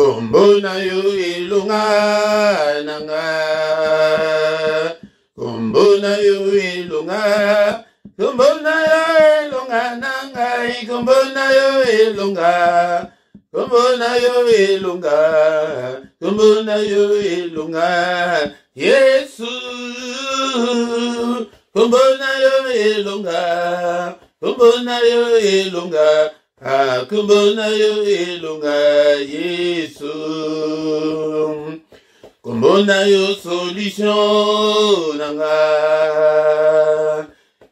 Kombo na yo ilunga nanga. Kombo na yo ilunga. Kombo na yo ilunga nanga. Kombo na yo ilunga. Kombo na yo ilunga. Kombo na yo ilunga. Yesu. Kombo na yo ilunga. Kombo na yo ilunga. Ah, kombo na yo ilunga, Yesu. Kombo na yo solution nanga.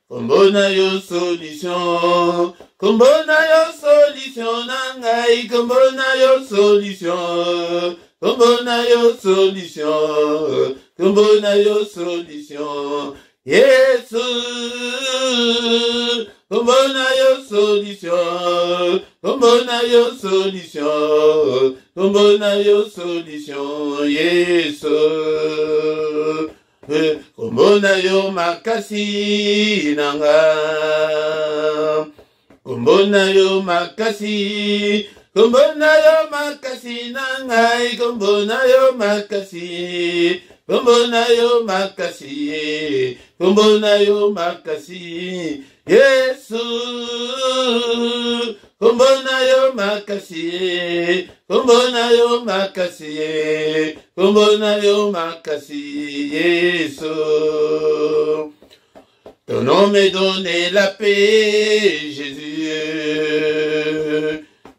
Kombo na yo solution. Kombo na yo solution nanga. Kombo na yo solution. Kombo na yo solution. Kombo na yo solution. Yesu. Kombo na yo solution, kombo na yo solution, kombo na yo solution, Yesu. Kombo na yo makasi nanga, kombo na yo makasi, kombo na yo makasi nanga, kombo na yo makasi, kombo na yo makasi, kombo na yo makasi. Yesu, kombo na yo makasi, kombo na yo makasi, kombo na yo makasi, Yesu. Ton nom me donne la paix, Jésus.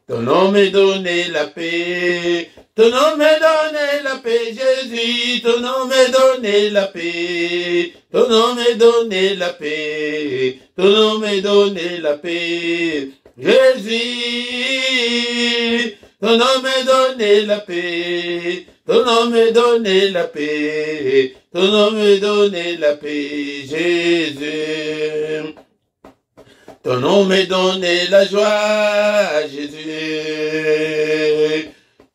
Ton nom me donne la paix. Ton nom me donne la paix, Jésus. Ton nom me donne la paix. Ton nom me donne la paix. Ton nom me donne la paix, Jésus. Ton nom me donne la paix. Ton nom me donne la paix. Ton nom me donne la paix, Jésus. Ton nom me donne la joie, Jésus.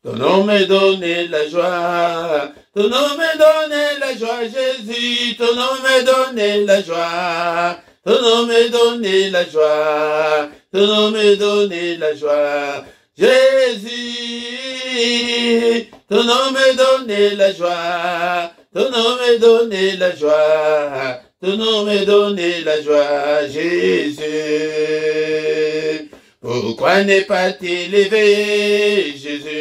Ton nom me donne la joie. Ton nom me donne la joie, Jésus. Ton nom me donne la joie. Ton nom me donne la joie. Ton nom me donne la joie, Jésus. Ton nom me donne la joie. Ton nom me donne la joie. Ton nom me donne la joie, Jésus. Pourquoi ne pas t'élever, Jésus?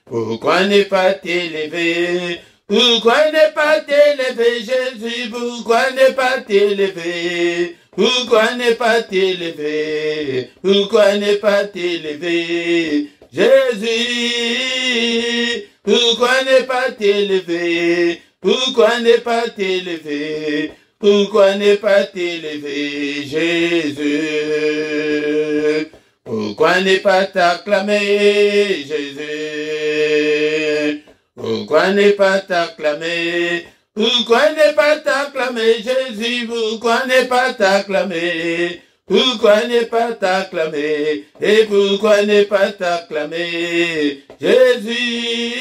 Pourquoi ne pas t'élever? Pourquoi ne pas t'élever, Jésus? Pourquoi ne pas t'élever? Pourquoi ne pas t'élever? Pourquoi ne pas t'élever, Jésus? Pourquoi ne pas t'élever? Pourquoi ne pas t'élever? Pourquoi ne pas t'élever, Jésus? Pourquoi ne pas t'acclamer, Jésus? Pourquoi ne pas t'acclamer? Pourquoi ne pas t'acclamer, Jésus? Pourquoi ne pas t'acclamer? Pourquoi ne pas t'acclamer? Et pourquoi ne pas t'acclamer, Jésus?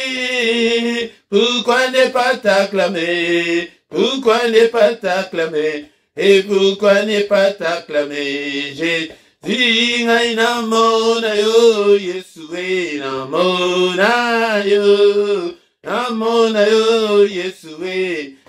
Pourquoi ne pas t'acclamer? Pourquoi ne pas t'acclamer? Et pourquoi ne pas t'acclamer, Jésus? Namona yo, Yesu, namona yo. Namona yo, Yesu,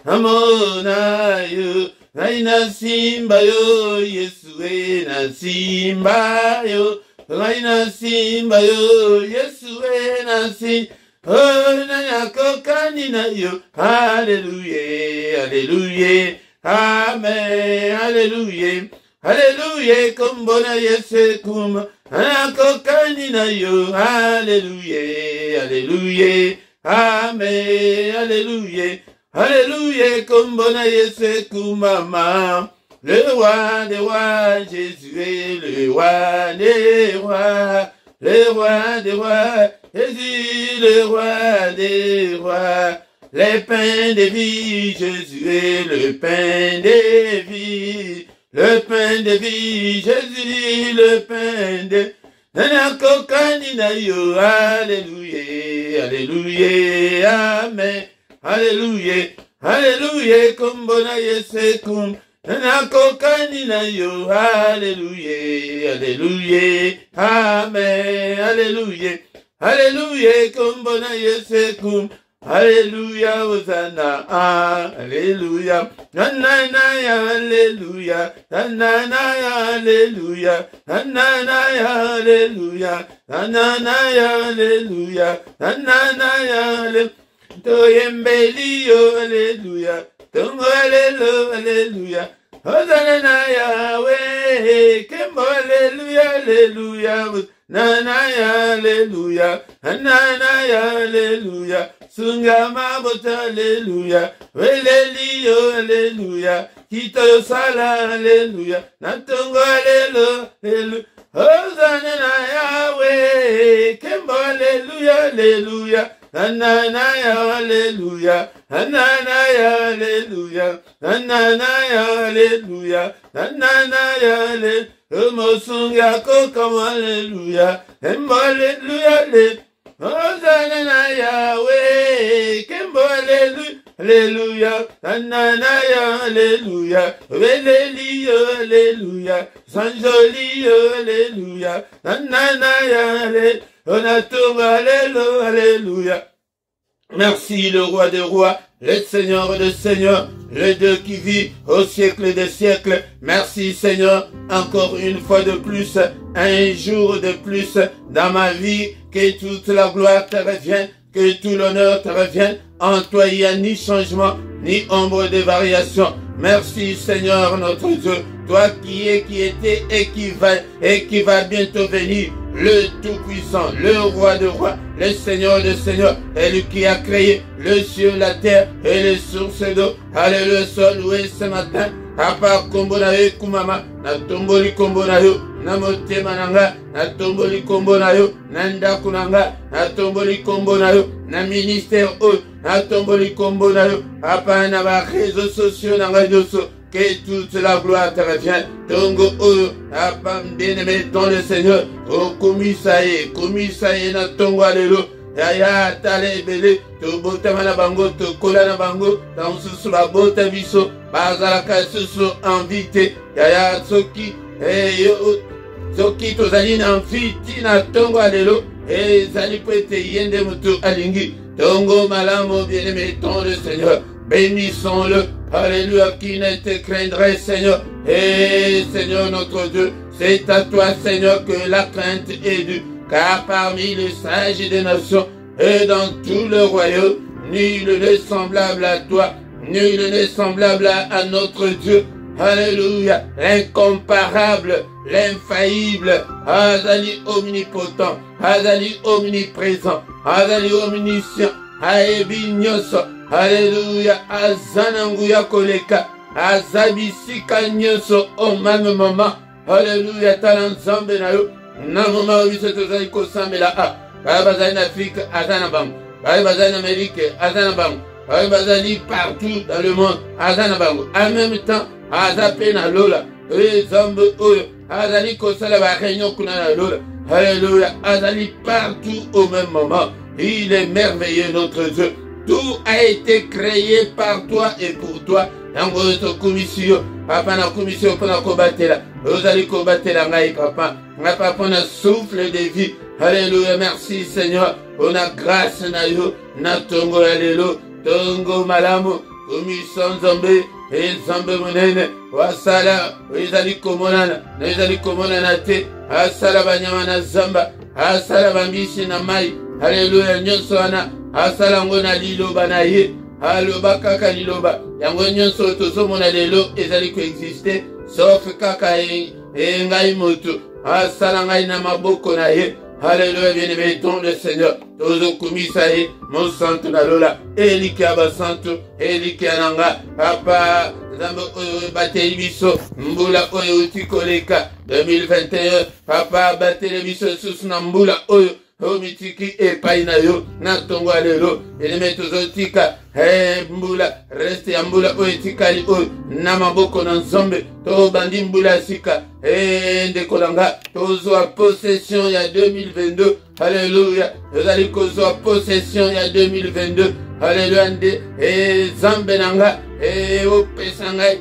namona yo. Naina simba yo, Yesu, na simba yo. Naina simba yo, Yesu, na simba. Oh, na kokani na yo. Hallelujah, hallelujah. Amen, hallelujah. Hallelujah, kombona Yesu kuma. Na kokani na yo. Hallelujah, hallelujah. Amen, hallelujah. Alléluia, comme bon Yesu kumama. Le roi des rois, Jésus est le roi des rois. Le roi des rois, Jésus le roi des rois. Le pain de vie, Jésus est le pain de vie. Le pain de vie, Jésus le pain de Nana kokani na yo. Alléluia, alléluia, amen. Alléluia, alléluia, kumbona Yesu kum. Nana kokani na yo. Alléluia, alléluia, amen. Alléluia, Alléluia, Kombona Yesekum. Alléluia, Hosanna, Alléluia, Nananaya, Alléluia, Nananaya, Alléluia, Nananaya, Alléluia, Nananaya, Alléluia, Nananaya, Alléluia, Toyembelio, Alléluia, Tongo, Alléluia, Hosanna, Yahweh, Kembo, Alléluia, Alléluia, Nanaya, Alléluia, Nanaya, Alléluia, Sungama Bota, Alléluia, Welelio, Alléluia, Kito Sala, Alléluia, Natongo, Alléluia, Hosanna, Yahweh, Kembo, Alléluia, Alléluia, Nanaya, Alléluia, Nanaya, Alléluia, Nanaya, Alléluia, Nanaya, Alléluia, Mosunga Kokam, Alléluia, Alléluia, Alléluia, Hosanna, Yahweh, Kembo, Alléluia, Alléluia, Nanaya, Alléluia, Velelio, Alléluia, Sanjolio, Alléluia, Nanaya, Alléluia, Onatonga, Alléluia, Alléluia. Merci le roi des rois, le Seigneur des seigneurs, le Dieu qui vit au siècle des siècles. Merci Seigneur, encore une fois de plus, un jour de plus dans ma vie, que toute la gloire te revienne, que tout l'honneur te revienne. En toi il n'y a ni changement, ni ombre de variation. Merci Seigneur notre Dieu, toi qui es, qui était et qui va bientôt venir. Le Tout-Puissant, le Roi de rois, le Seigneur de seigneurs, et lui qui a créé le ciel, la terre et les sources d'eau. Alléluia, sois loué ce matin. Papa Kombonayo Kumama, na tomboli Kombonayo, na motema nanga, na tomboli Kombonayo, nanda kunanga, na tomboli Kombonayo, na ministère haut, na tomboli Kombonayo, papa na ba réseaux sociaux nanga yoso. Que toute la gloire te revienne. Tongo o apam bien-aimé dans le Seigneur. O komisaye na tongo alelo. Yaya tale bele to bota mana bango to kola na bango dans susu ba bota biso bazala ka susu invité. Yaya soki soki to zali na invité na tongo alelo zali pete yende mutu alingi. Tongo malamo bien-aimé dans le Seigneur. Bénissons-le. Alléluia, qui ne te craindrait, Seigneur. Et Seigneur notre Dieu, c'est à toi, Seigneur, que la crainte est due. Car parmi les sages des nations et dans tout le royaume, nul n'est semblable à toi, nul n'est semblable à notre Dieu. Alléluia, l'incomparable, l'infaillible, Azali omnipotent, Azali omniprésent, Azali omniscient, Aebignoso. Alléluia, azananguya koleka, azabisika nyoso o même moment. Alléluia, talanzambe na yo, na moment où se tozali kosambela a. Baya bazali en Afrique, azanabam. Baya bazali en Amérique, azanabam. Baya bazali partout dans le monde, azanabam. En même temps, azape na lola, zambe oyo, azali kosala ba réunion kuna na lola. Alléluia, azali partout au même moment. Il est merveilleux notre Dieu. Tout a été créé par toi et pour toi. Yango to commission, papa na commission pour na kobatela. Vous allez kobatela ngai papa. Na papa na souffle de vie. Alléluia, merci Seigneur. On a grâce na yo, na tongo alléluia. Tongo malamu, commission zombe, et zombe monene. Wasala, vous allez komonana, vous allez komonana te. Asala banyama na zamba, asala bambishi na mai. Alléluia, nyonso ana. Asala ngona liloba na ye, aloba kaka liloba, yango nyonso tozomona lelo ezali ko exister, sauf kaka ngai moto, asala ngai na maboko na ye. Alléluia, bien-aimé ton le Seigneur, tozo kumisa ye, mon santo na lola, eliki abasanto, eliki ananga, papa, zambo bateli biso, mbula oyo utikoleka, 2021, papa bateli biso susu na mbula oyo, Omitiki e paina yo na tongo alelo eleme tozotika mbula reste ya mbula oetikali o na maboko na nzombe to bandi mbula sika ndekolanga tozwa possession ya 2022. Alléluia, tozali kozwa possession ya 2022. Alléluia, nde zambe nanga opesa ngai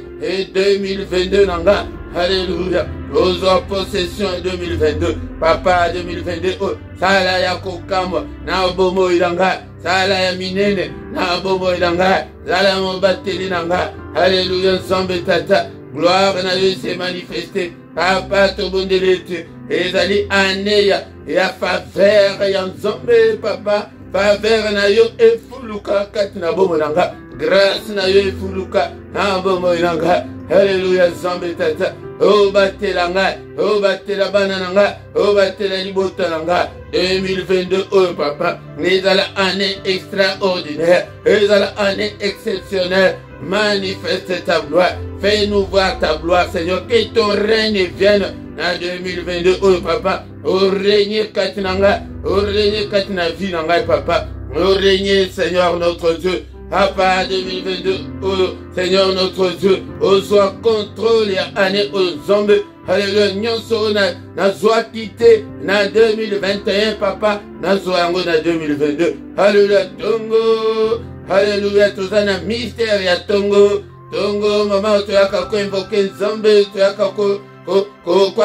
2022 nanga. Alléluia. Ozo possession 2022. Papa 2022. Sala ya kokamo. Na bomo ilanga. Sala ya minene. Na bomo ilanga. Sala mobateli nanga. Alléluia. Nzambe tata. Gloire na Dieu s'est manifestée. Papa tobondelete. Ezali aneya. Ya faveur ya nzambe papa. Faveur na yo efuluka kati na bomo nanga. Grâce na yo efuluka na bomo nanga. Alléluia nzambe tata. O batela ngai, o batela bana nanga, o batela libota nanga. 2022 oh papa, ezala année extraordinaire, ezala année exceptionnelle. Manifeste ta gloire, fais-nous voir ta gloire Seigneur, que ton règne vienne en 2022 oh papa. O règne katinanga, o règne katina vie nanga papa. O règne Seigneur notre Dieu. Papa 2022, oh Seigneur notre Dieu, oh soit contrôle ya année aux zombies. Alléluia, nyonso na soit quitté na 2021 papa, na soit yango na 2022. Alléluia, tongo, alléluia, tout ça na mystère ya tongo, tongo, maman, tu as qu'à invoquer zombie, tu as qu'à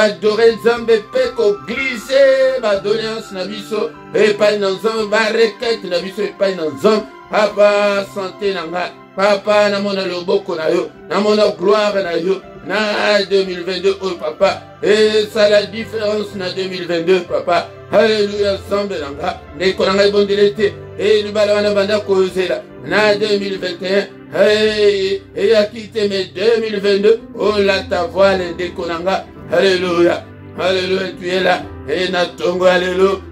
adorer zombie, pe ko glisser, ma doléance na biso, et pas dans zombie, ma requête na biso, et pas dans zombie. Papa, santé nanga. Papa, namona loboko na yo. Namona gloire na yo. Na 2022, oh papa. Et ça la différence na 2022, papa. Alléluia, ensemble nanga. Neko nanga ibondelete. Et nous balana banda kozela. Na 2021. Et a quitté mes 2022. Oh la ta voile ndeko nanga. Alléluia. Alléluia, tu es là. Et na tongo, alléluia.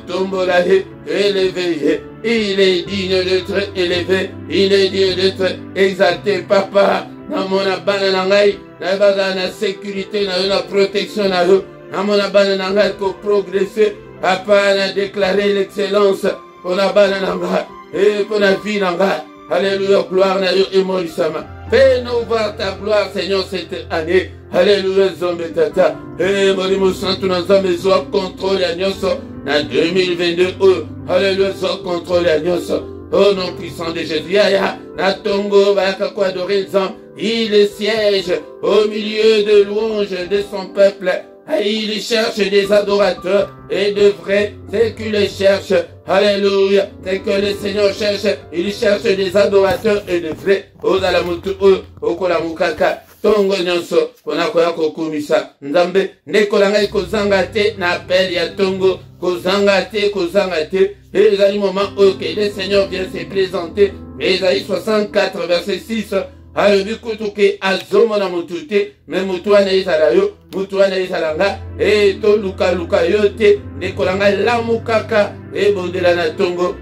Tombo là, élevé. Il est digne d'être élevé. Il est digne d'être exalté. Papa, dans mon abana nangai, dans la sécurité, dans la protection, dans mon abana nangai, pour progresser. Papa, on a déclaré l'excellence pour la abana nangai et pour la vie nangai. Alléluia, gloire na yo et morisama. Fais-nous voir ta gloire, Seigneur, cette année. Alléluia, Zombe Tata. Et Morimo Santo, nous avons soit contrôle à Nyoso. Na 2022, oh, Alléluia, soit contrôle à Nyoso. Oh, nom puissant de Jésus. Yaya, na Tongo, Baka quoi adorer il siège au milieu de louanges de son peuple. Et il cherche des adorateurs et de vrais, c'est qu'il les cherche. Alléluia. C'est que le Seigneur cherche. Il cherche des adorateurs et de vrais. Ozalamutu, Okolamukaka. Tongo nyonso, konakoya kokumisa. Nzambe, nekolanga kozanga te, na appel ya tongo, kozanga te. Et les moments où le Seigneur vient se présenter. Ésaïe 64, verset 6. Alobi kutuke azomona mutute me mutuana izala yo mutuana izala nga to luka yo te nekolanga lamu kaka bondela na tongo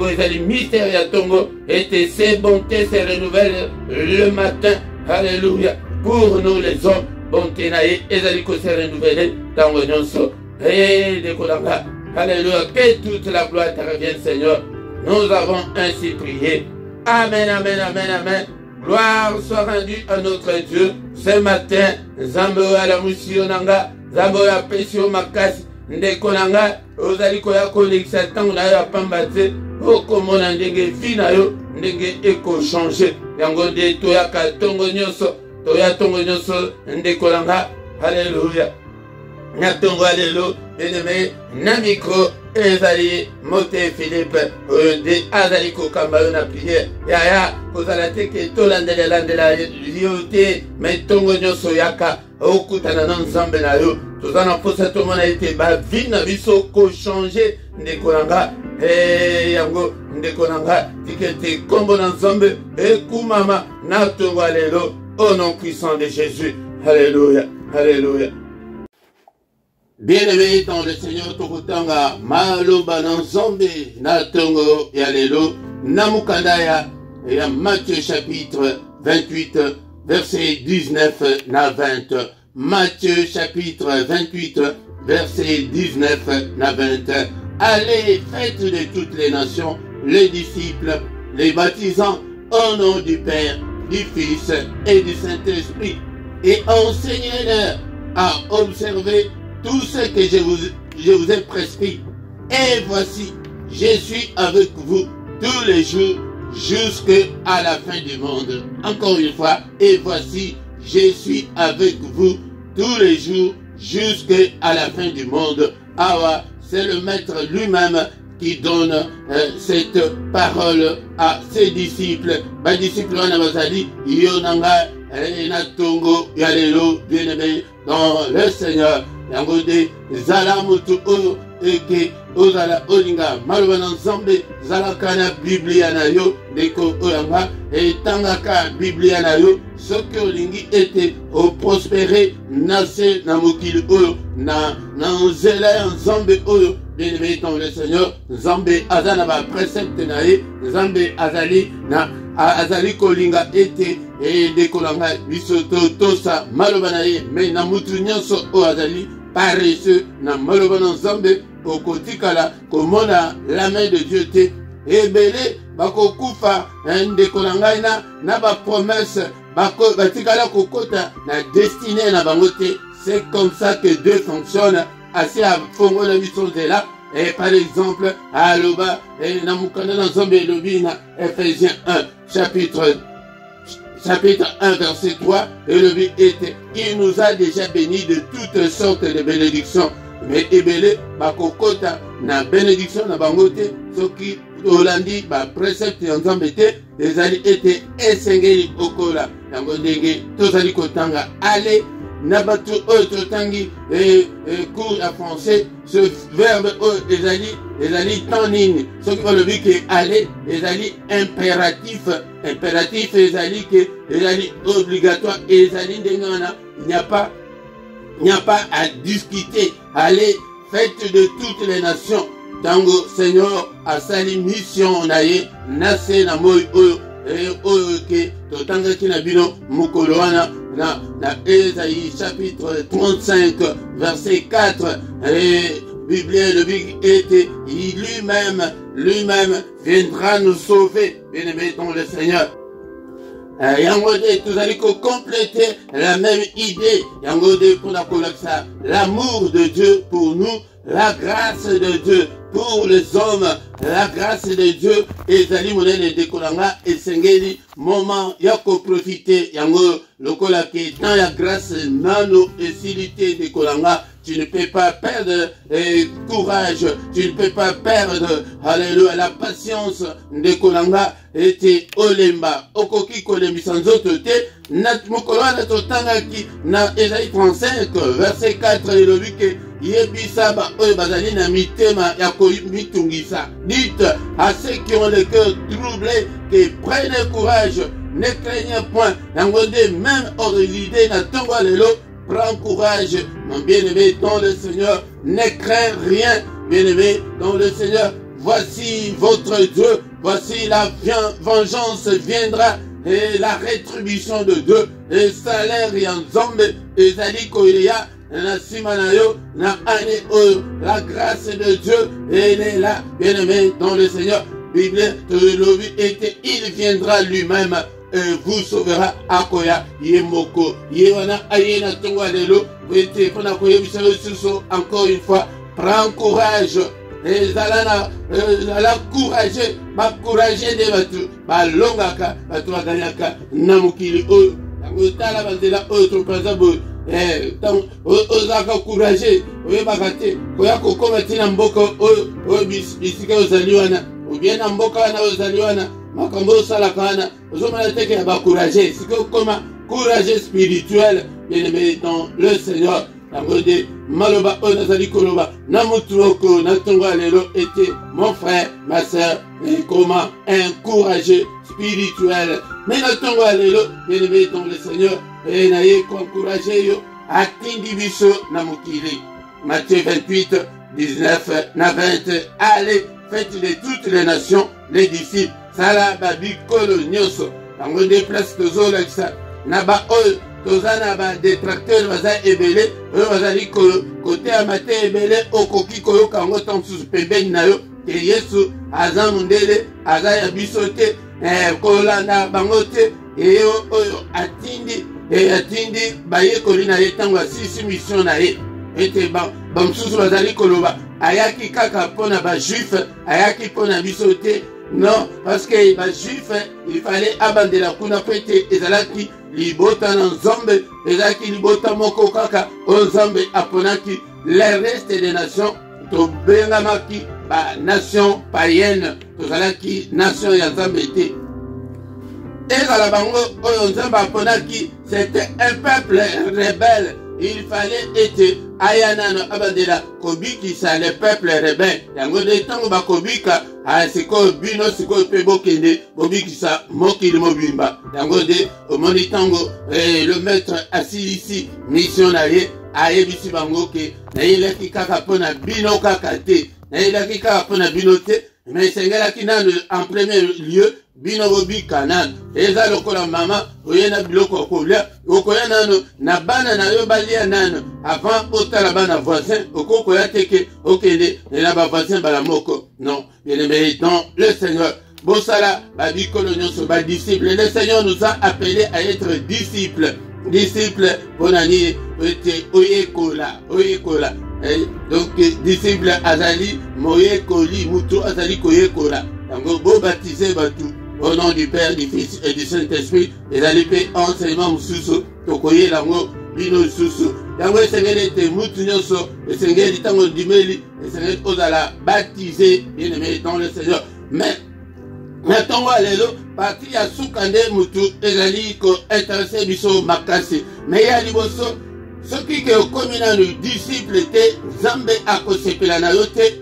ezali mystère ya tongo et ses bontés se renouvellent le matin. Alléluia. Pour nous les hommes bonté na ye ezali ko se renouveler tango nyonso nekolanga. Alléluia. Que toute la gloire te revienne Seigneur. Nous avons ainsi prié. Amen, amen, amen, amen. Gloire soit rendue à notre Dieu ce matin. Zambo à la Moussionanga, Zambo à la Pession Makasi, Ndekonanga, Ozali Koya Kolexa Tangna ya Pambate, Okomona Ndege Finayo, Ndege Eko changé. Yango de Toyaka Tongo Nyoso, Toya Tongo Nyoso, Ndekonanga, Alléluia. Natongo Alléluia, bien-aimé, Namiko, Ezali, Moté Philippe, de Azaliko Kambayo na prière. Yaya, Kozalate ke tolandele landela yote, Metongo Nyoso Yaka, Okutana nan Zambe na yo. Tozana posa to mona ete ba vina biso ko changer ndekonanga. Yango ndekonanga, tikete kombo nan Zambe, kumama, natongo Alléluia, au nom puissant de Jésus. Alléluia, Alléluia. Bien-aimé dans le Seigneur Tokotanga, Maloba Nanzambe, Natongo et Allélo, Namukandaya, et à Matthieu chapitre 28, verset 19 na 20. Matthieu chapitre 28, verset 19 na 20. Allez, faites de toutes les nations les disciples, les baptisant au nom du Père, du Fils et du Saint-Esprit, et enseignez-leur à observer tout ce que je vous ai prescrit. Et voici, je suis avec vous tous les jours jusqu'à la fin du monde. Encore une fois, et voici, je suis avec vous tous les jours jusqu'à la fin du monde. Awa, c'est le Maître lui-même qui donne cette parole à ses disciples. Ba disciples wana bazali yonanga na tongo ya lelo bien-aimé dans le Seigneur. Yango de zala mutu oyo eke ozala olinga maloba na Nzambe zalaka na Biblia na yo ndeko oyanga etangaka Biblia na yo soki olingi ete oprospere nase na mokili oyo na nzela ya Nzambe oyo. Bien-aimé dans le Seigneur, Nzambe azana ba précepte na ye, Nzambe azali kolinga ete dekolanga biso tosa maloba na ye, mais na mutu nyonso o azali paresseux na maloba na Nzambe okotikala komona la main de Dieu te ebele bakokufa ndekolanga na ba promesse batikala kokota na destinée na bango te. C'est comme ça que Dieu fonctionne. Assez à fongo la mission de là. Et par exemple, à Loba, et Namukana dans Zambé Lobina, Ephésiens 1, chapitre 1, verset 3, et le but était, il nous a déjà bénis de toutes sortes de bénédictions. Mais Ebele, Bakokota, na bénédiction na bangote, ce qui Olandi, ba précepte en Zambété, les alliés étaient essengés au Kola, Nangondenge, tous alliés Kotanga, allez, Nabatu Ototangi cours à français, ce verbe les alliés tanine, ce qui va le dire que aller, les alliés impératif, les alliés que les alliés obligatoire et les alliés d'engana, il n'y a pas à discuter. Allez, faites de toutes les nations. Tango Seigneur a sali mission naye nase na moi oyo ke totanga kina bino mukolo wana na Ésaïe chapitre 35 verset 4 et Bible le big était lui-même viendra nous sauver. Bien-aimé dans le Seigneur. Yangode tous allez compléter la même idée. Yangode pour la collection, l'amour de Dieu pour nous, la grâce de Dieu pour les hommes, la grâce de Dieu. Et Zali modèle de Kolanga et Sengeli moment yako profiter yango lokola ke dans la grâce nano et silité de Kolanga. Tu ne peux pas perdre courage, tu ne peux pas perdre, alléluia, la patience de Kolanga et olemba, okoki kolembi sans autre te, nat mokolana totanga ki, na Esaïe 35, verset 4, et le wike, yebisa ba oye bazali na mitema ya mitungisa. Dites à ceux qui ont le cœur troublé, que prenez courage, ne craignez point, n'angode même hors l'idée na tongo lelo. Prends courage, mon bien-aimé dans le Seigneur. Ne crains rien, bien-aimé dans le Seigneur. Voici votre Dieu. Voici la vengeance viendra et la rétribution de Dieu. Et salaire et en zombe. Et zali koilia. Na simanayo. Na ane la grâce de Dieu. Elle est là, bien-aimé dans le Seigneur. Bible, il viendra lui-même. Vous sauvera akoya yemoko yewana ayena tongwa lelo wete pona koye bisalo suso. Encore une fois, prends courage et zalana la courage ba courage de batu ba longaka batu baganyaka namukili oyo ngotala bazela oyo topaza bo tant ozaka courage oyo bakate koya kokoma tina mboko oyo bisika ozaliwana ou bien na mboka wana ozaliwana makambo salaka wana ozomana teke ya bacouragé siko koma couragé spirituel bien-aimé dans le Seigneur. Nangode maloba oyo nazali koloba na mutu oko na tongo lelo était mon frère ma sœur et comment encourager spirituel mais na tongo lelo bien-aimé dans le Seigneur et naye encourager yo atindi biso na mokili. Matthieu 28 19 na 20 allez faites de toutes les nations les disciples. Sala babi kolo nyoso tango de place tozola kisa na ba oyo tozana ba détracteur baza ebele oyo bazali kote amate ebele okoki koyoka ngo tansusu pembeni na yo ke Yesu aza mundele aza ya biso te kolanda bango te eyo oyo atindi bayekoli na ye ntango asisi mission na ye ete bamosusu bazali koloba ayaki kaka mpona bajuif ayaki mpona biso te. Non, parce que les juifs, il fallait abandonner la kuna pete ezalaki libota na nzambe ezalaki libota moko kaka oyo nzambe aponaki le reste des nations tobengamaki banation païenne tozalaki nation ya nzambe te ezala bango oyo nzambe aponaki c'était un peuple rebelle. Il fallait être ayanano abandela kobikisa le peuple rebelle. Yango de tango bakobika siko bino siko pe bokende bobikisa mokili mobimba. Yango de omoni tango le maître assis ici missionnaire ayebisi bango ke na ilaki kaka pona bino kaka te. Na ilaki kaka pona bino te. Mais sengelaki nano en premier lieu bino bobika nano eza lokola mama oyena biloko kolia okoya nano na bana na yo balia nano avant otala bana voisin okokoya teke okende na ba voisin bala moko non bien aimé dans le Seigneur bosala babikolo nyonso ba disciple le Seigneur nous a appelés à être disciples bonani ete oyekola donc disciple azali moyekoli mutu azali koyekola yango bo baptiser batu au nom du Père, du Fils et du Saint-Esprit ezali pe enseignement mususu tokoyela ngo bino susu yango esengeli ete mutu nyonso esengeli tango dimeli esengeli ozala baptisé bien aimé dans le Seigneur mais ntongo lelo parti ya suka nde mutu ezali ko intéressé biso makasi mais ya liboso soki ke okomi nanu disciple te nzambe akosepela na yo te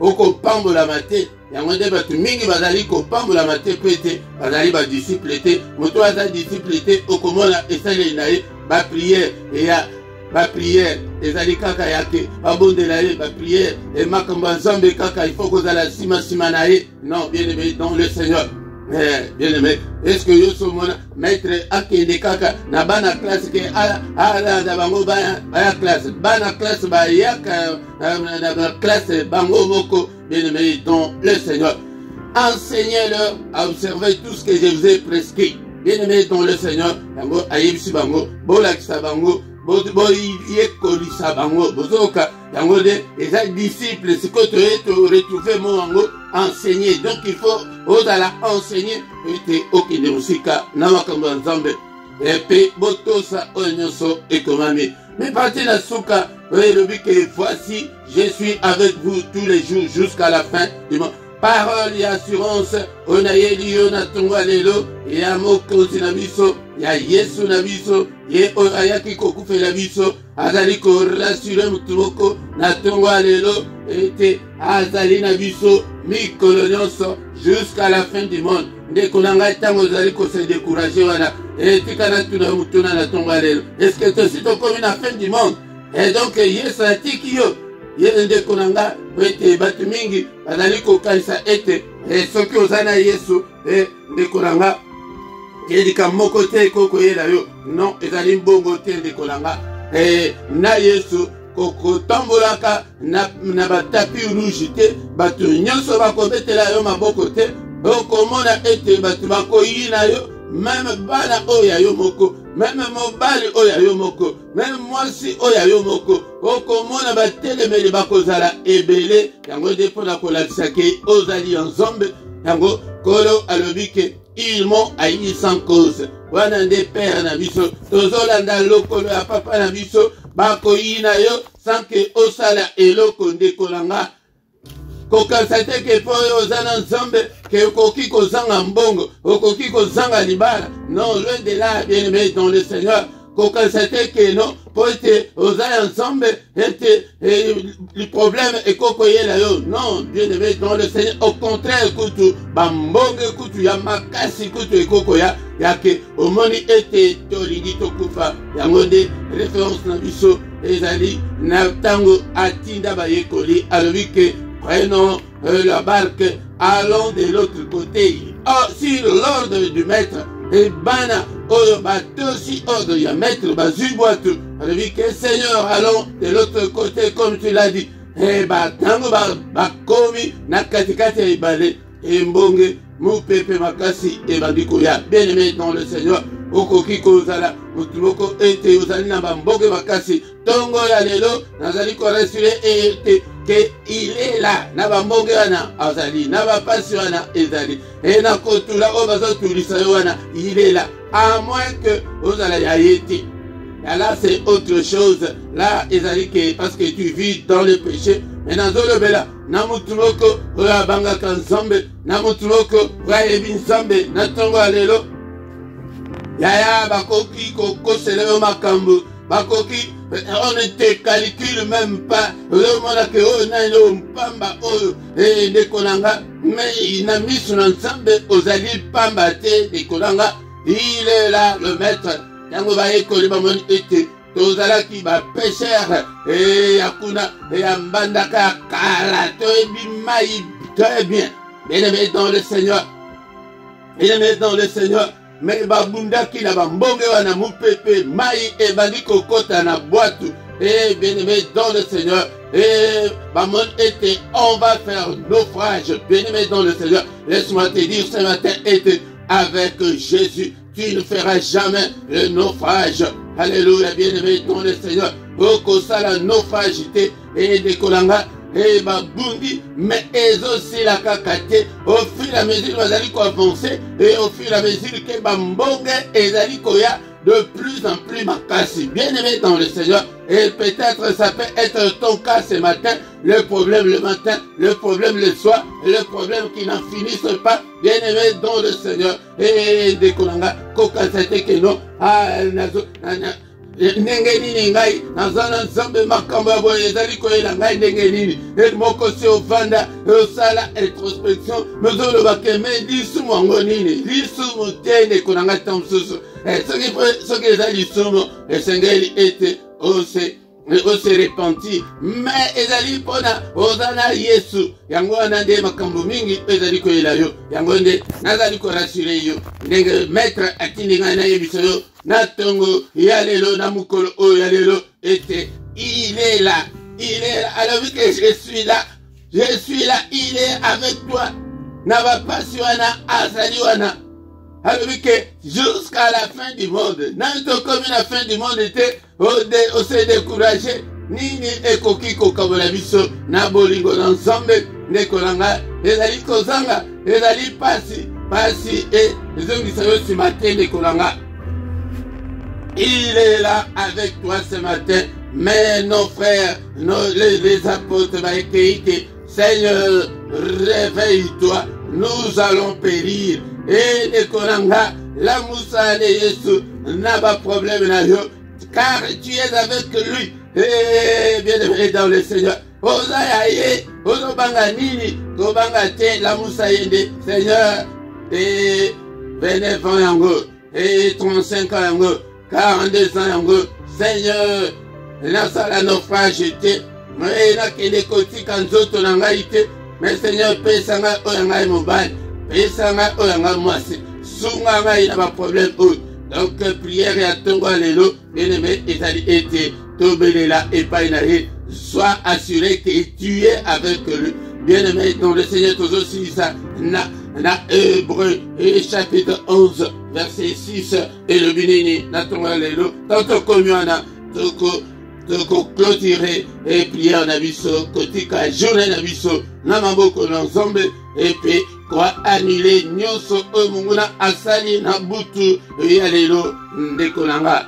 okopambolama te yango nde bato mingi bazali kopambolama te mpe te bazali badisciple te moto aza disciple te okomona esaleli na ye bapriere eya bapriere ezali kaka yake babondela ye bapriere makambo ya nzambe kaka il faut kozala nsima na ye non bien aimé dans le Seigneur bien aimé est-ce que yo somona maître akende kaka na bana classe ke alanda bango baya classe bana classe bayaka na classe bango moko bien aimé dans le Seigneur enseignez-leur à observer tout ce que je vous ai prescrit bien aimé dans le Seigneur bango ayebisi bango bolakisa bango boyekolisa bango bozoka yango de eza disciple siko retrouver mo yango enseigner donc il faut ozala enseigner ete okende mosika na makambo ya nzambe epe botosa oyo nyonso ekomami mais parti na suka elobi ke voici je suis avec vous tous les jours jusqu'à la fin du monde parole et assurance onayeli yo na tongo lelo ya mokonzi na biso ya Yesu na biso ye oyo ayaki kokufela biso azali korasure mutu moko na tongo lelo ete azali na biso mikolo nyonso jusqu'à la fin du monde ndeko na ngai ntango ozali kose découragé wana etikana tuna mutuna na tongo lelo est-ce que tosi tokomi na fin du monde et donc Yesu atiki yo ye ndeko na nga ete bato mingi bazali kokanisa ete soki oza na Yesu ndeko na nga elika moko te kokoyela yo non ezali mbongo te ndeko na nga na Yesu kokotambolaka na batapi rouge te bato nyonso bakobetela yo maboko te okomona ete bato bakoyina yo même bana oya yo moko même mobali oya yo moko même mwasi oya yo moko okomona batelemeli bakozala ebele yango nde mpona kolakisa ke ozali ya nzambe yango kolo alobi ke ils m'ont haï sans cause wana nde père na biso tozolanda lokolo ya papa na biso bakoyina yo sans ke osala eloko ndeko na nga kokanisa te ke po oyo oza na nzambe ke okoki kozanga mbongo okoki kozanga libala non loin de là bien aimé dans le Seigneur kokanisa te ke non po ete oza ya nzambe ete le problème ekokoyela yo non bien aimé dans le Seigneur au contraire kutu bambongo kutu ya makasi kutu ekokoya yake omoni ete tolingi tokufa yango nde référence na biso ezali na ntango atinda bayekoli alobi ke prenons la barque, allons de l'autre côté. Oh, sur l'ordre du maître, et bana, oh, bateau, si ordre, il y a maître, bazuboitou. Alors, dit que Seigneur, allons de l'autre côté, comme tu l'as dit. Et tango, komi, nakatikati, et balé, et mbonge, mou pepe makasi, et bandikoya. Bien aimé dans le Seigneur, okoki kozala, mutumoko, ete, ozali na mbonge makasi, tongo ya lelo, nazali ko rassurer, ete, que il est là. Naba mbongeana azali, naba pasiwana ezali. Et na kotula obazo tulisawana, il est là. À moins que vous allez y aller. Là, c'est autre chose. Là, ezali que parce que tu vis dans le péché. Mais dans le bela, namutumoko, oya banga kanzambe, namutumoko, oya ebinzambe, natongo alelo. Yaya bakoki koko seleo makambo, bakoki. On ne te calcule même pas. Le monde que on a le pamba et de kolanga, mais il n'a mis son ensemble aux alliés pamba de kolanga. Il est là le maître. Yango ba ekoli ba mon été. Tozala ki ba pêcheur et akuna et ambanda ka kala to bimai très bien. Bien-aimé dans le Seigneur. Bien-aimé dans le Seigneur. Mais babunda ki na bambonge wana mupepe mai et bandiko kota na boîte et bien-aimé dans le Seigneur et bamon été on va faire naufrage bien-aimé dans le Seigneur. Laisse-moi te dire ce matin été avec Jésus tu ne feras jamais le naufrage. Alléluia bien-aimé dans le Seigneur. Oko sala naufragité et de kolanga et babundi mais aussi la kakate au fur et à mesure bazali ko avancer et au fur et à mesure que bambonge ezali koya de plus en plus makasi. Bien-aimé dans le Seigneur, et peut-être ça peut être ton cas ce matin, le problème le matin, le problème le soir, le problème qui n'en finisse pas. Bien-aimé dans le Seigneur, et de kolanga kokasate que non ndenge nini ngai nazana nzambe makambo ya boye ezali koyela ngai ndenge nini et moko si ovanda osala introspection mozoloba keme lisumu yango nini lisumu te ndeko na ngai ta mosusu soki eza lisumu esengeli ete ose repentir mais ezali mpona oza na Yesu yango wana nde makambo mingi ezali koyela yo yango nde nazali korasure yo ndenge maître atindi ngai nayebisa yo na tongo ya lelo na mukolo oyo ya lelo ete il est là alors vu que je suis là il est avec toi na bapasi wana azali wana alors vu que jusqu'à la fin du monde nanto comme la fin du monde était on s'est découragé nini ekoki kokabola biso na bolingo na nzambe ndeko nanga ezali kozanga ezali pasi et ezongisa yo nsima te ndeko nanga. Il est là avec toi ce matin, mais nos frères, les apôtres, Seigneur, réveille-toi, nous allons périr. Et les Koranga, la Moussa de Jésus n'a pas de problème, car tu es avec lui. Et bien aimé dans le Seigneur. Ozayaye, Ozobanga Nini, Kobanga Te, la Moussa Yende, Seigneur, et 29 ans yango, et 35 ans yango. 42 ans yango Seigneur nasala naufrage te mais nakende kotika nzoto na ngai te mais Seigneur pesa ngai oyo ngai mobali pesa ngai oyo ngai mwasi sunga ngai na baproblème oyo donc prière ya ntongo lelo bien-aimé ezali ete tobelela epai na ye sois assuré que tu es avec lui bien-aimé dans le Seigneur tozosilisa na Hébreu chapitre 11 verset 6 et le binini natonga lelo tanto komiana toko clôturer et prière na biso kotika journée na biso na maboko na nzambe et puis kwa annuler nyonso oyo munguna asali na butu ya lelo ndeko nanga.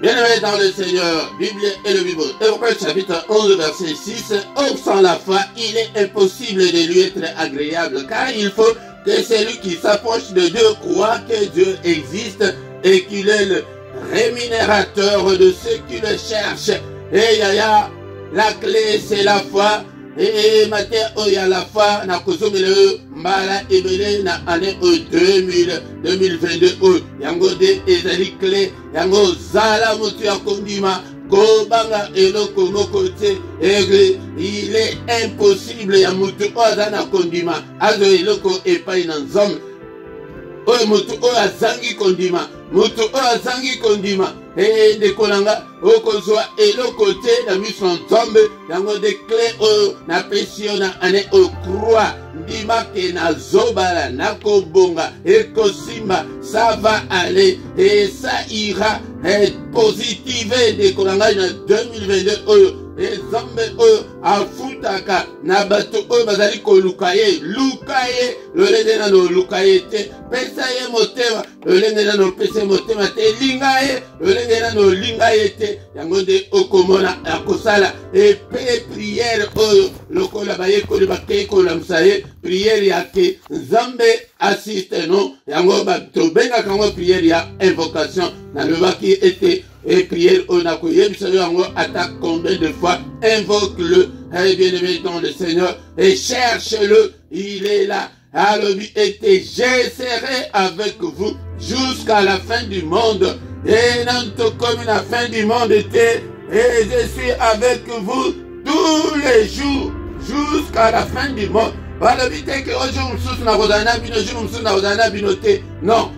Bien-aimé dans le Seigneur, Bible et le Bible. Hébreux chapitre 11 verset 6. Or sans la foi, il est impossible de lui être agréable, car il faut que celui qui s'approche de Dieu croit que Dieu existe et qu'il est le rémunérateur de ceux qui le cherchent. Et yaya, la clé c'est la foi. Et matin, il y a la foi, na kozomele mbala ebele na année 2022 yango de ezali clé yango zala mutu ya kondima kobanga eloko moko te et il est impossible ya mutu oza na kondima azo eloko epai na nzambe oyo mutu oyo azangi kondima mutu oyo azangi kondima e ndeko nanga okozwa eloko te na miso ya nzambe yango de clé oyo napesi yo na ane oyo croix ndima ke nazobala nakobonga ekosimba ça va aller et ça ira positive ndeko nanga na 2022 oyo Nzambe oyo afutaka na bato oyo bazali koluka ye, luka ye lolenge nano luka ye te, pesa ye motema lolenge nano pesa ye motema te, linga ye lolenge nano linga ye te. Yango nde okomona akosala epe priere oyo lokola bayekoli bakei kolamusa ye, priere yake Nzambe assiste no. Yango tobengaka yango priere ya invocation, nalobaki ete et prière au nakoye, attaque combien de fois, invoque-le, bien-aimé dans le Seigneur, et cherche-le, il est là. Alors lui était, je serai avec vous jusqu'à la fin du monde, et non comme la fin du monde était, et je suis avec vous tous les jours, jusqu'à la fin du monde. Non,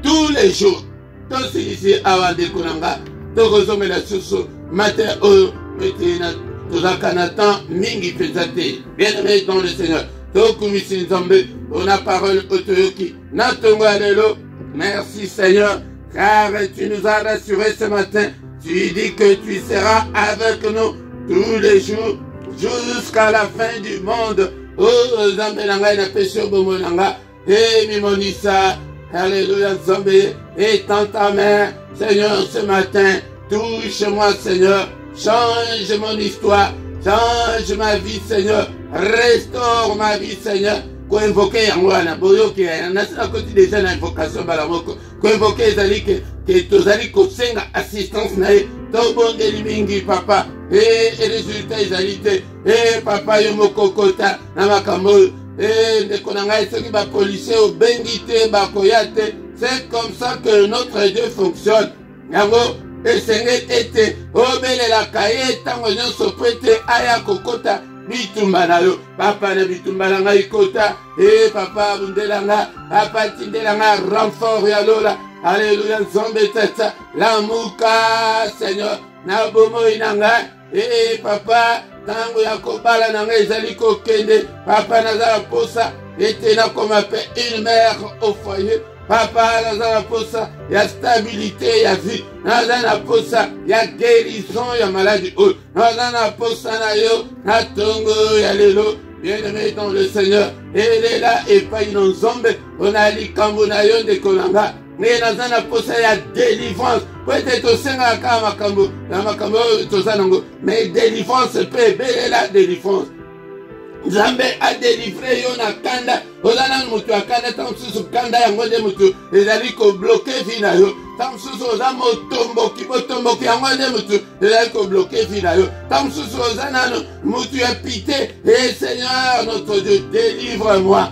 tous les jours. Tous ici avant de Konanga, tous la source matin au métina, tous à Canatan, Mingi Pesate, bien-aimé dans le Seigneur. Tokumisin Zambé, on a parole autoyoki, Natongo Alelo. Merci Seigneur, car tu nous as rassuré ce matin. Tu dis que tu seras avec nous tous les jours, jusqu'à la fin du monde. Oh, Zambé Nanga, na Pesho Bomonanga, et Mimonissa. Alléluia, Zambé, étends ta main, Seigneur, ce matin, touche-moi, Seigneur, change mon histoire, change ma vie, Seigneur, restaure ma vie, Seigneur. Ko invoquer yangoana, boyoki, nasina koti déjà na invocation balamoko, ko invoquer zali que tozali ko senga assistance nae, to bondeli mingi papa, et résultat ezalité, et papa yomoko kota, na makambo. C'est comme ça que notre Dieu fonctionne. Et Seigneur était obéle la cahier tango nyonso prete aya kokota bitumba na yo papa na bitumba na ngai kota papa bundelanga papa tindelanga renfort ya lola. Alléluia, Nzambe tata lamuka Seigneur na bomo inanga papa tango ya kobala na ngai ezali kokende papa nazala posa etena comme une mère au foyer. Papa nazala posa ya stabilité ya vie, nazala posa ya guérison ya maladie, nazala posa na yo na tongo ya lelo. Bien-aimé dans le Seigneur, elle est là et pas une Nzambe, on a likambo na yo de kolanga. Mais nazala posa ya délivrance. Peut-être au senga ka makambo, na makambo tozanango, mais délivrance peut belle la délivrance. Nzambe a délivré yo na kanda, ozana mutu akanda tamsusu kanda yango de mutu, ezali ko bloquer vina yo. Tamsusu oza motomboki yango de mutu, ezali ko bloquer vina yo. Tamsusu ozana mutu ya pité, et Seigneur notre Dieu, délivre-moi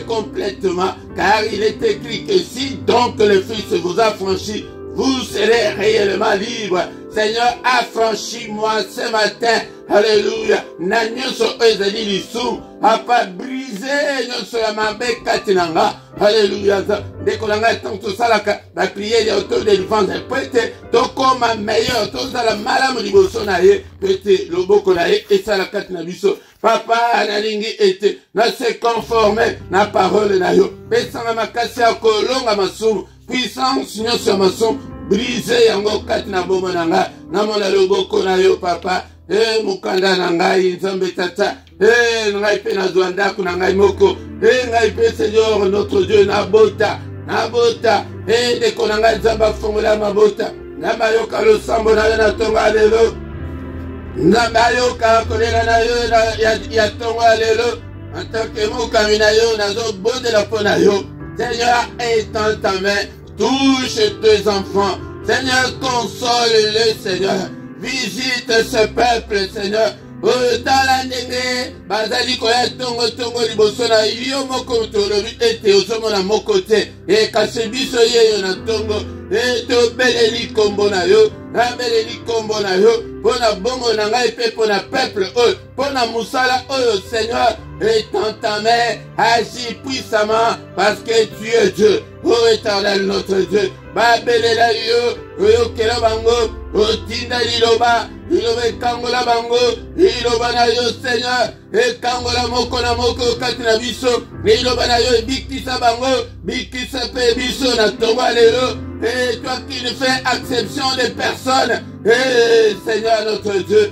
complètement, car il est écrit que si donc le Fils vous a franchi, vous serez réellement libre. Seigneur, affranchis-moi ce matin. Alléluia. Na nyonso ezali lisu, apa briser nyonso ya mabe katinanga. Alléluia. Dekolanga tanto salaka ba prière ya auto délivrance peut-être tokoma meilleur tozala malamu liboso na ye peut-être loboko na ye esala katina biso. Papa nalingi ete na se conformer na parole na yo. Pesanga makasi ya kolonga masumu. Puissance nyonso ya masumu. Brise yango kati na bomo na nga namona loboko na yo papa mukanda na ngai Nzambe tata ngai pe nazwa ndako na ngai moko ngai pe Seigneur notre Dieu nabota ndeko na ngai Nzambe afongola mabota Nzambe ayoka losambo na yo na tonga lelo Nzambe ayoka kolela na yo ya tonga lelo en tant que mokami na yo nazobondela mpo na yo. Seigneur, étends ta main, touche tes enfants. Seigneur, console-le, Seigneur. Visite ce peuple, Seigneur. Dans la nenge, bazali koya tongo liboso na yo moko tolobi ete ozomona moko te. E kasi biso ye yo na tongo. E to beleli kombo na yo. Na beleli kombo na yo. Pona bongo na ngai pe pona peuple oyo. Pona musala oyo, Seigneur. Étends ta main, agis puissamment parce que tu es Dieu. Oh éternel notre Dieu. Babelela yo, oyokela bango, otinda liloba ekangola bango, liloba na yo Seigneur, ekangola moko na moko kati na biso, liloba na yo bikisa bango, bikisa pe biso na tongo lelo. Et toi qui ne fais exception de personne, Seigneur notre Dieu,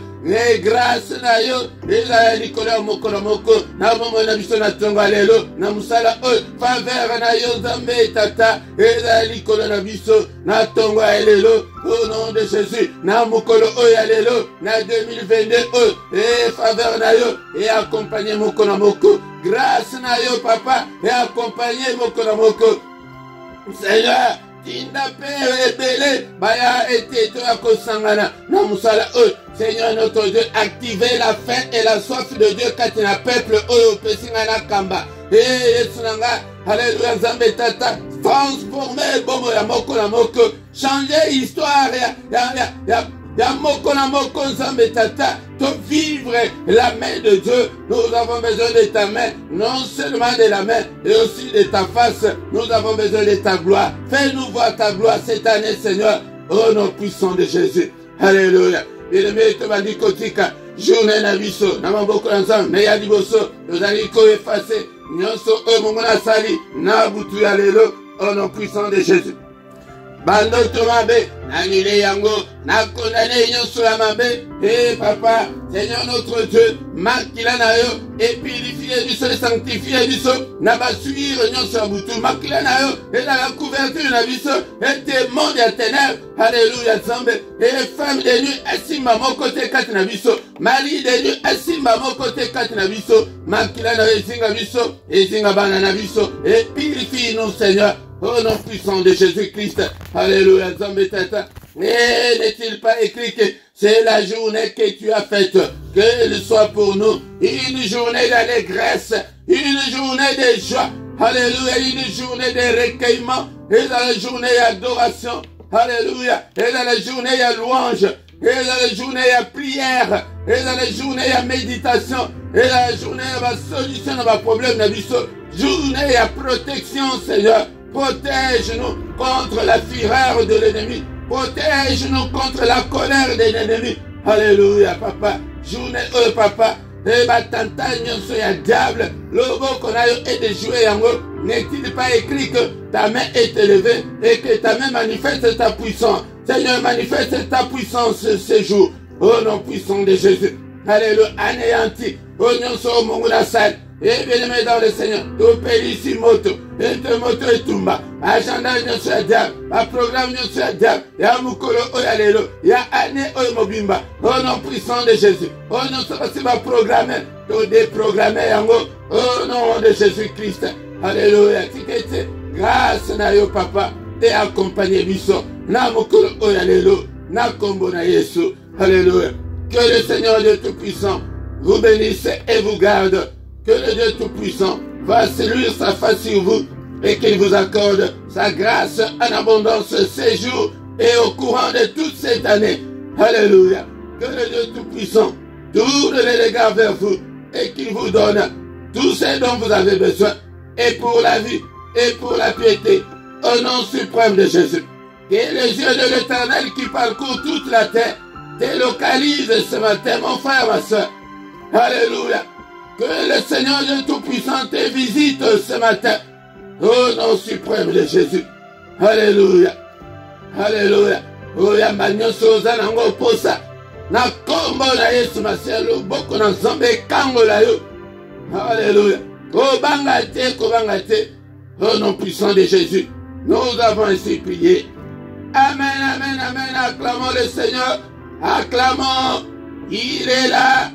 grâce na yo ezala likolo ya mokolo moko na bomoi na biso na ntongo lelo na mosala oyo faveur na yo nzambe tata ezala likolo na biso na ntongo ya lelo au nom de Jésus na mokolo oyo ya lelo na 2022 oyo faveur na yo accompagner mokolo moko grâce na yo papa accompagner mokolo moko Seigneur tinda pe ebele baya ete to akosangana na musala oyo Seigneur notre Dieu activer la faim et la soif de Dieu kati na peuple oyo pesinga na kamba Yesu nanga alléluia nzambe tata transformer bomo ya moko na moko changer histoire ya moko na moko nzambe tata to vivre la main de Dieu. Nous avons besoin de ta main, non seulement de la main, et aussi de ta face. Nous avons besoin de ta gloire. Fais-nous voir ta gloire cette année, Seigneur, au nom puissant de Jésus. Alléluia. Bien-aimé, te m'a dit kotika, journée na biso, na maboko na nzambe, na ya liboso, nous allons ko effacer, nyonso o mungu na sali, na butu ya lelo, au nom puissant de Jésus. Bando tomabe, nangile yango, na condamné nyonso la mabe, papa, Seigneur notre Dieu, makila na yo, et purifier biso, et sanctifier biso, na basuire nyonso la butu, makila na yo, et dans la couverture na biso, et témoin de ténèbres, alléluia, zambe, et femme de nuit, asimba mon côté kat na biso, mari de nuit, asimba mon côté kat na biso, makila na yo, zinga biso, et zinga bana na biso, et purifie nous, Seigneur, au nom puissant de Jésus-Christ. Alléluia. N'est-il pas écrit que c'est la journée que tu as faite, qu'elle soit pour nous une journée d'allégresse, une journée de joie. Alléluia. Une journée de recueillement. Et dans la journée d'adoration. Alléluia. Et dans la journée de louange. Et dans la journée de prière. Et dans la journée de méditation. Et dans la journée de solution de nos problèmes. Journée de protection, Seigneur. Protège-nous contre la fureur de l'ennemi. Protège-nous contre la colère de l'ennemi. Alléluia, papa. Journée, papa. Et batantanyo so ya diable. Lobo konayo et de jouer yango. N'est-il pas écrit que ta main est élevée et que ta main manifeste ta puissance? Seigneur, manifeste ta puissance ce jour. Au nom puissant de Jésus. Alléluia, anéanti. Au nom so mongula sal. Et bien aimé dans le Seigneur, tu payes ici moto, et te moto et tumba, agenda nyo sur diable, a programme nyo sur diable, ya mukolo oyalelo, ya année oyomobimba, au nom puissant de Jésus, au nom so va programmer, to déprogrammer yango, au nom de Jésus-Christ, alléluia, tikete, grâce na yo papa, et accompagné biso, na mukolo oyalelo, na kombo na Yesu, alléluia, que le Seigneur Dieu Tout-Puissant vous bénisse et vous garde. Que le Dieu Tout-Puissant fasse luire sa face sur vous et qu'il vous accorde sa grâce en abondance ces jours et au courant de toute cette année. Alléluia. Que le Dieu Tout-Puissant tourne les regards vers vous et qu'il vous donne tout ce dont vous avez besoin et pour la vie et pour la piété au nom suprême de Jésus. Que les yeux de l'Éternel qui parcourent toute la terre te localisent ce matin, mon frère, ma soeur. Alléluia. Que le Seigneur Dieu Tout-Puissant te visite ce matin. Au nom suprême de Jésus. Alléluia. Alléluia. Oya manyoso zanango posa. Na kombo na Yesu maselo boko na nzambe kango la yo. Alléluia. Kobanga te. Au nom puissant de Jésus. Nous avons ainsi prié. Amen, amen, amen. Acclamons le Seigneur. Acclamons. Il est là.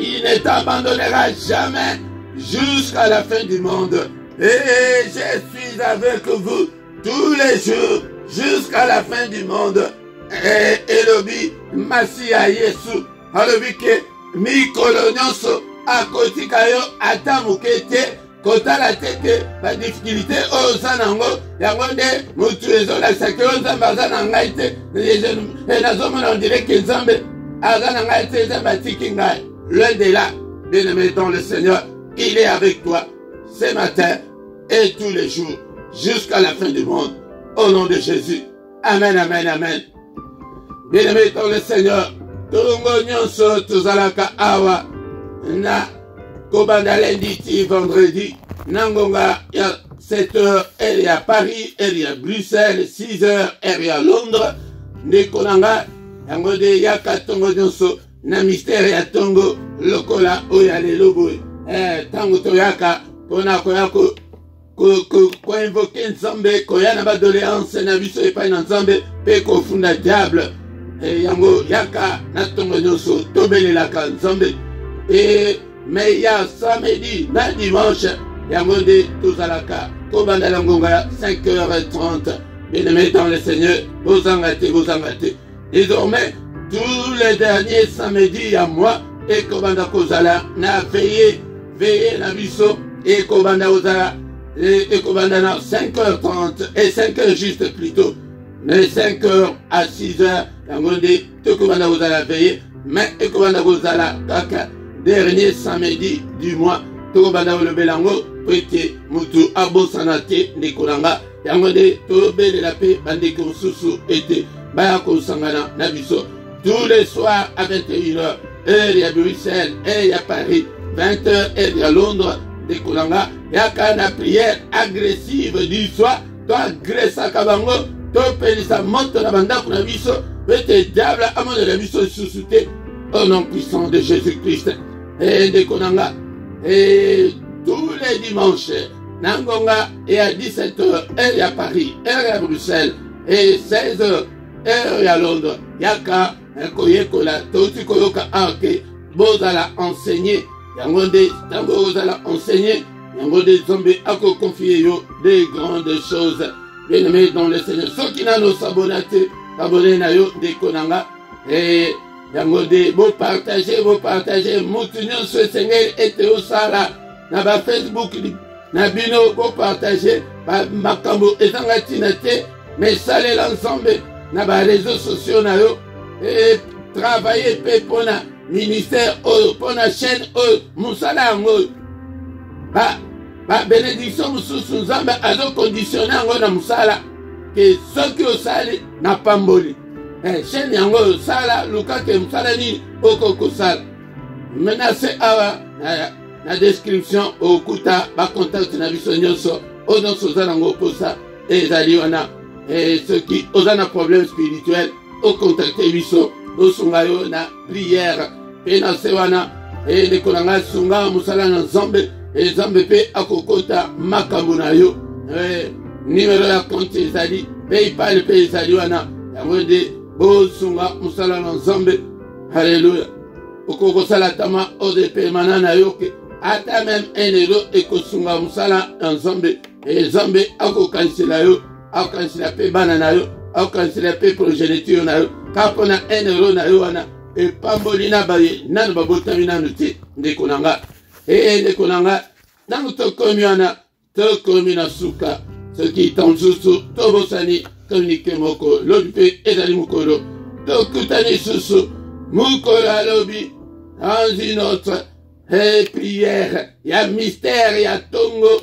Il ne t'abandonnera jamais jusqu'à la fin du monde. Et je suis avec vous tous les jours jusqu'à la fin du monde. Et Elobi, Masia Yesu, alobi ke mikolo nyonso akotika yo atamukete kotala teke ba difficulté oza nango yango nde mutu ezolakisa ke nzambe aza na ngai te nazomona on dirait ke nzambe aza na ngai te nzambe atiki ngai. Loin de là, bien-aimé dans le Seigneur, il est avec toi ce matin et tous les jours jusqu'à la fin du monde. Au nom de Jésus. Amen, amen, amen. Bien-aimé dans le Seigneur, Tongo nyonso tozalaka awa na kobanda lundi ti vendredi nangonga ya 7h elle est à Paris, elle est à Bruxelles, 6h elle est à Londres. Nekonanga yango de yaka tongo nyonso na mystère ya tongo lokola oyo lelo boye tango toyaka mpona koya koinvoke nzambe koya na badoléance na biso epai na nzambe mpe kofunda diable yango yaka na tongo nyonso tobelelaka nzambe me ya samedi na dimanche yango nde tozalaka kobanda na ngonga ya 5h30. Bien-aimés dans le Seigneur, vous en gâtez. Désormais, tous les derniers samedis à moi, et Kobanda Kozala, na veillé na biso, et Kobanda Kozala, et Kobanda na 5h30, et 5h juste plutôt, de 5h à 6h, yangonde, tout Kobanda Kozala veillé, mais et Kobanda Kozala, kaka, dernier samedi du mois, tout Kobanda Olobelango, prêté, mutu, abo sanate, Nikolanga, yango nde tobelela mpe bandeko mosusu ete baya kosangana na biso tous les soirs à 21h, heure ya Bruxelles, heure ya Paris, 20h, heure ya Londres, ndekolanga yaka na prière agressive du soir to agresaka bango topelisa moto na bandako na biso ete diable amonela biso lisusu te au nom puissant de Jésus-Christ. Ndekolanga tous les dimanches Nangonga est à 17h, elle est à Paris, elle est à Bruxelles, et 16h, elle est à Londres. Yaka, koyekola, toti koyoka anke, bozala enseigner, yangonde, tango bozala enseigner, yangonde zombe ako confier yo des grandes choses. Bien-aimés dans le Seigneur, ceux qui n'ont pas abonné na yo de konanga, et yangonde, vous partagez, moutinyon ce Seigneur était au sala, na ba Facebook, na bino ko partager makambo ezanga tina te mais saler l'ensemble na ba réseaux sociaux na yo et travailler pe pona ministère oyo pona chaîne oyo musala yango ba bénédiction mususu nzambe azo conditionner yango na musala ke soki osali na pamboli chaîne yango sala luka ke musala nini okokosala menacé awa na description okuta ba contact na biso nyonso ozo sozana ngo posa ezali wana ceux qui ozana problème spirituel au contacter biso osunga yo na prière pe na se wana ndekolanga sunga musala na nzambe nzambe pe akokota makambo na yo numéro ya compte ezali PayPal pe ezali wana yango nde bosunga musala na nzambe. Alléluia. Okokosala tama ODP manana yo ke ata même 1 euro ekosunga musala nzambe nzambe akokanisela yo akokanisela pe bana na yo akokanisela pe progéniture na yo kapona 1 euro na yo wana epamboli na baye nanu babotami nanu te ndekonanga ndekonanga ntango tokomi wana tokomi na suka soki tanzusu tobosani communique moko lobi mpe ezali mokolo tokutani susu mokolo alobi dans une autre prière ya mystère ya tongo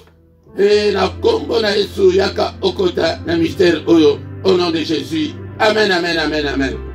na kombo na Yesu yaka okota na mystère oyo au nom de Jésus. Amen, amen, amen, amen.